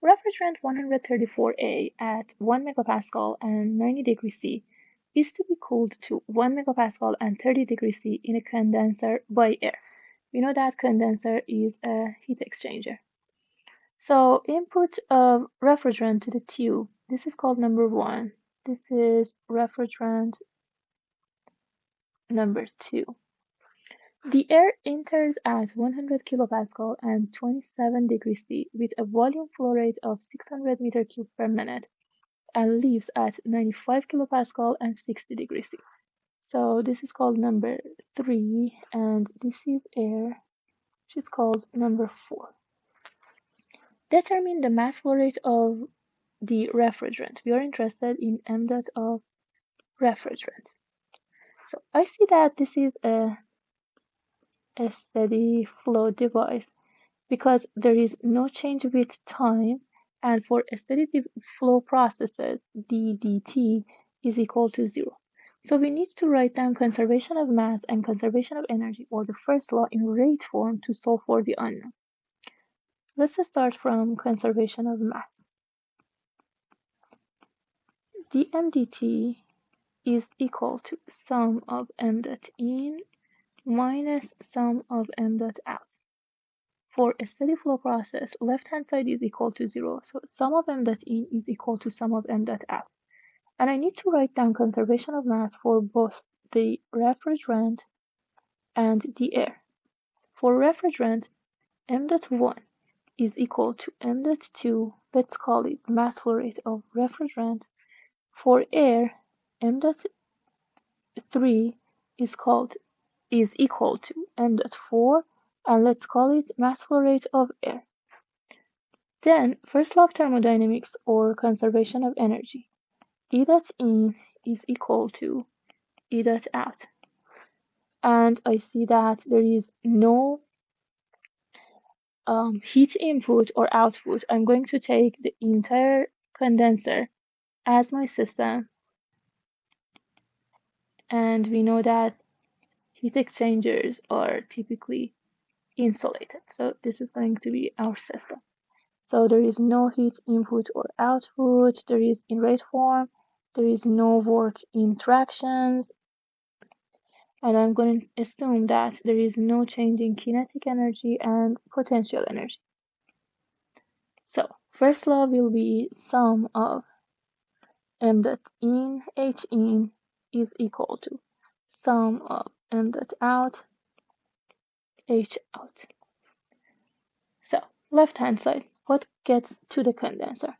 refrigerant 134A at 1 megapascal and 90 degrees C is to be cooled to 1 megapascal and 30 degrees C in a condenser by air. We know that condenser is a heat exchanger. So input of refrigerant to the tube, this is called number 1. This is refrigerant number 2. The air enters at 100 kilopascal and 27 degrees C with a volume flow rate of 600 meter cube per minute and leaves at 95 kilopascal and 60 degrees C. So this is called number 3, and this is air, which is called number 4. Determine the mass flow rate of the refrigerant. We are interested in m dot of refrigerant. So I see that this is a steady flow device because there is no change with time, and for a steady flow processes, ddt is equal to 0. So we need to write down conservation of mass and conservation of energy, or the first law, in rate form to solve for the unknown. Let's start from conservation of mass. dmdt is equal to sum of m dot in minus sum of m dot out. For a steady flow process, left-hand side is equal to 0, so sum of m dot in is equal to sum of m dot out. And I need to write down conservation of mass for both the refrigerant and the air. For refrigerant, m dot 1 is equal to m dot 2, let's call it mass flow rate of refrigerant. For air, m dot 3 is equal to m dot 4, and let's call it mass flow rate of air. Then, first law of thermodynamics, or conservation of energy. E dot in is equal to E dot out. And I see that there is no heat input or output. I'm going to take the entire condenser as my system. And we know that heat exchangers are typically insulated. So this is going to be our system. So there is no heat input or output. There is in rate form. There is no work interactions. And I'm going to assume that there is no change in kinetic energy and potential energy. So first law will be sum of m dot in h in is equal to sum of m dot out h out. So left hand side, what gets to the condenser?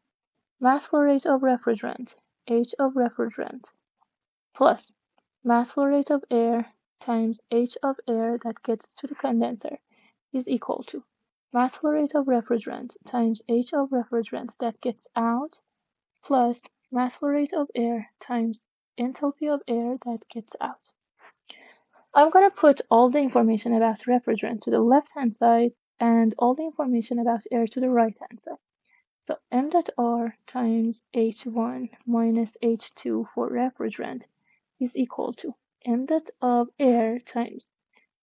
Mass flow rate of refrigerant, h of refrigerant, plus mass flow rate of air times h of air that gets to the condenser is equal to mass flow rate of refrigerant times h of refrigerant that gets out plus mass flow rate of air times enthalpy of air that gets out. I'm going to put all the information about refrigerant to the left-hand side and all the information about air to the right-hand side. So m dot r times h1 minus h2 for refrigerant is equal to m dot of air times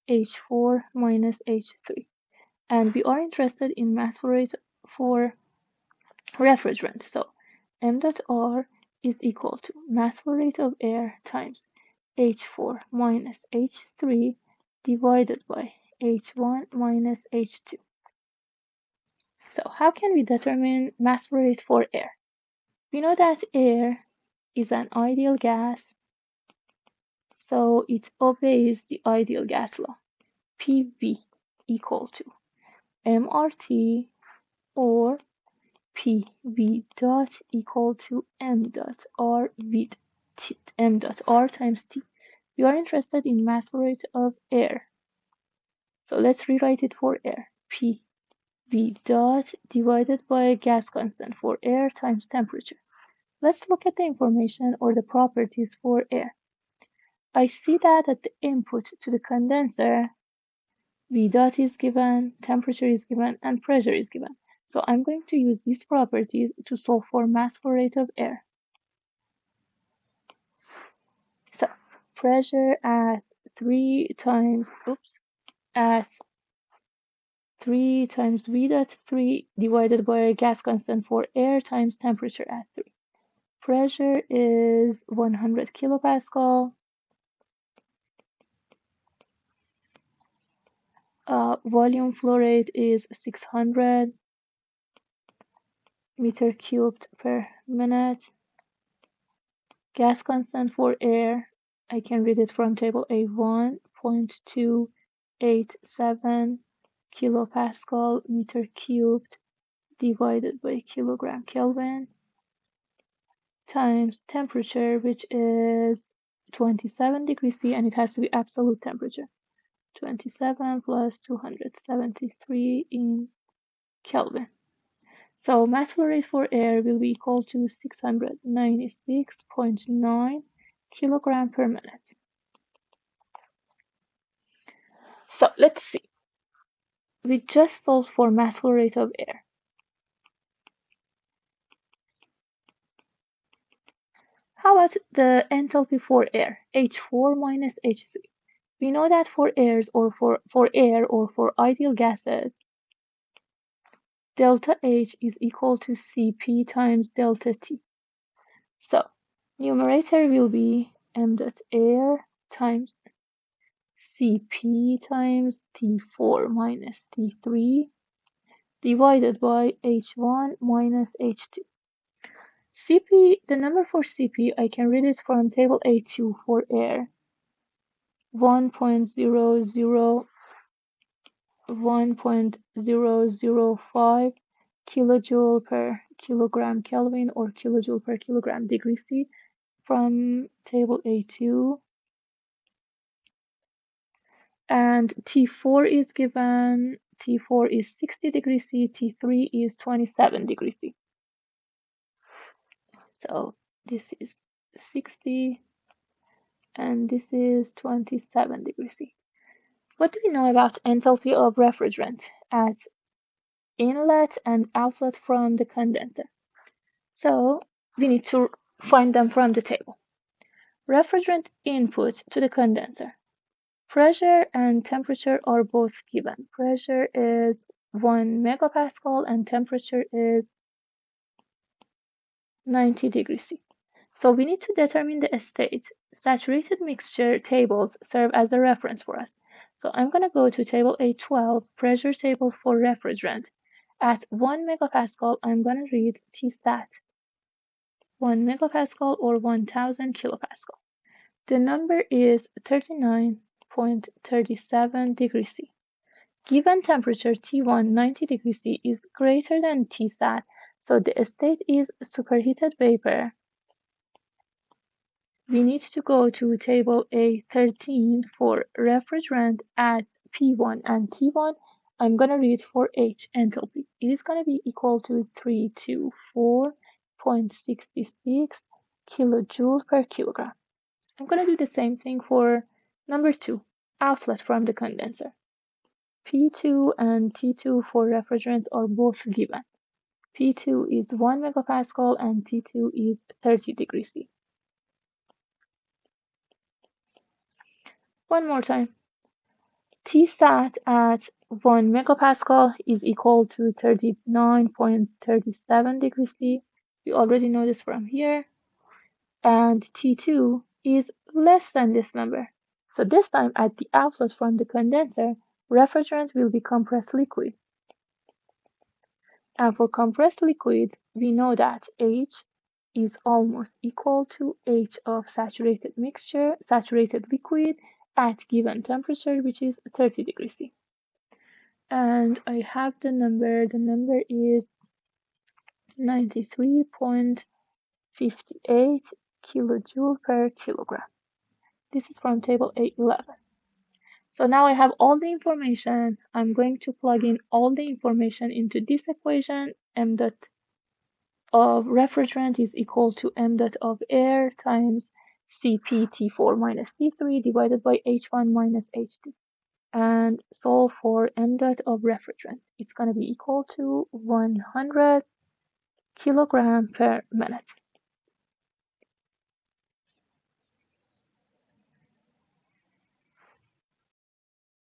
h4 minus h3. And we are interested in mass flow rate for refrigerant. So m dot r is equal to mass flow rate of air times h4 minus h3 divided by h1 minus h2. So how can we determine mass flow rate for air? We know that air is an ideal gas, so it obeys the ideal gas law. PV equal to mRT, or PV dot equal to m dot r with t, m dot r times t. We are interested in mass flow rate of air. So let's rewrite it for air. PV dot divided by gas constant for air times temperature. Let's look at the information or the properties for air. I see that at the input to the condenser, V dot is given, temperature is given, and pressure is given. So I'm going to use these properties to solve for mass flow rate of air. So pressure at 3 times, at 3 times V dot 3 divided by gas constant for air times temperature at 3. Pressure is 100 kilopascal. Volume flow rate is 600 meter cubed per minute. Gas constant for air, I can read it from table A, 1.287 kilopascal meter cubed divided by kilogram Kelvin times temperature, which is 27 degrees C, and it has to be absolute temperature. 27 plus 273 in Kelvin. So mass flow rate for air will be equal to 696.9 kilogram per minute. So let's see. We just solved for mass flow rate of air. How about the enthalpy for air? H4 minus H3. We know that for air or for ideal gases, delta H is equal to Cp times delta T. So numerator will be m dot air times Cp times T4 minus T3 divided by H1 minus H2. Cp, the number for Cp, I can read it from table A2 for air. 1.005 kilojoule per kilogram Kelvin or kilojoule per kilogram degree C from table A2. And T4 is given, T4 is 60 degrees C, T3 is 27 degrees C. So this is 60 and this is 27 degrees C. What do we know about enthalpy of refrigerant at inlet and outlet from the condenser? So we need to find them from the table. Refrigerant input to the condenser. Pressure and temperature are both given. Pressure is 1 megapascal and temperature is 90 degrees C. So we need to determine the state. Saturated mixture tables serve as a reference for us. So I'm going to go to table A12, pressure table for refrigerant. At 1 megapascal, I'm going to read Tsat, 1 megapascal or 1000 kilopascal. The number is 39.37 degrees C. Given temperature T1 90 degrees C is greater than Tsat, so the state is superheated vapor. We need to go to table A13 for refrigerant at P1 and T1. I'm going to read for H enthalpy. It is going to be equal to 324.66 kilojoules per kilogram. I'm going to do the same thing for number 2, outlet from the condenser. P2 and T2 for refrigerants are both given. P2 is 1 megapascal and T2 is 30 degrees C. One more time. Tsat at 1 megapascal is equal to 39.37 degrees C. We already know this from here. And T2 is less than this number. So this time at the outlet from the condenser, refrigerant will be compressed liquid. And for compressed liquids, we know that H is almost equal to H of saturated mixture, saturated liquid at given temperature, which is 30 degrees C. And I have the number is 93.58 kilojoule per kilogram. This is from table A11. So now I have all the information. I'm going to plug in all the information into this equation. M dot of refrigerant is equal to m dot of air times Cp T4 minus T3 divided by H1 minus H2. And solve for m dot of refrigerant. It's going to be equal to 100 kilogram per minute.